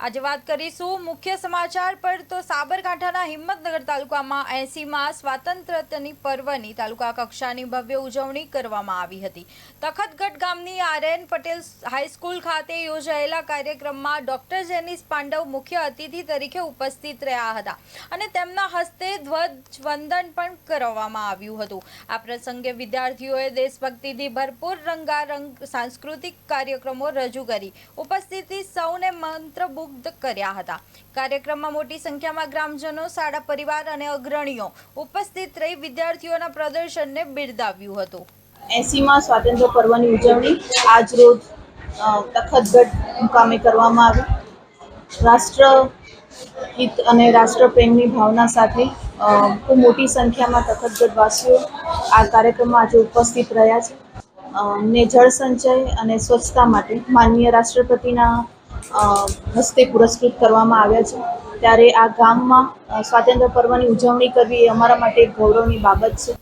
આજે વાત કરીશું મુખ્ય સમાચાર પર તો સાબરકાંઠાના હિંમતનગર તાલુકામાં 80માં સ્વાતંત્ર્યની પર્વની તાલુકા કક્ષાની ભવ્ય ઉજવણી કરવામાં આવી હતી। તખતગઢ ગામની આર.એન. પટેલ હાઈસ્કૂલ ખાતે યોજાયેલા કાર્યક્રમમાં ડોક્ટર જેનિસ પાંડવ મુખ્ય અતિથિ તરીકે ઉપસ્થિત રહ્યા હતા અને તેમના હસ્તે ધ્વજવંદન પણ કરવામાં આવ્યું હતું। આ પ્રસંગે વિદ્યાર્થીઓએ દેશભક્તિથી ભરપૂર રંગારંગ સાંસ્કૃતિક કાર્યક્રમો રજૂ કરી ઉપસ્થિત સૌને મંત્રમુગ્ધ કર્યા હતા। કાર્યક્રમમાં મોટી સંખ્યામાં ગ્રામજનો, શાળા પરિવાર અને અગ્રણીઓ ઉપસ્થિત રહી વિદ્યાર્થીઓના પ્રદર્શનને બિરદાવ્યું હતું। 80માં સ્વાતંત્ર્ય પર્વની ઉજવણી આજ રોજ તખતગઢ મુકામે કરવામાં આવી। રાષ્ટ્રહિત અને રાષ્ટ્રપ્રેમની ભાવના સાથે ખૂબ મોટી સંખ્યામાં તખતગઢ વાસીઓ આ કાર્યક્રમમાં આજે ઉપસ્થિત રહ્યા છે ને જળ સંચય અને સ્વચ્છતા માટે માનનીય રાષ્ટ્રપતિના હસ્તે પુરસ્કૃત કરવામાં આવ્યા છે। ત્યારે આ ગામમાં સ્વાતંત્ર્ય પર્વની ઉજવણી કરવી એ અમારા માટે એક ગૌરવની બાબત છે।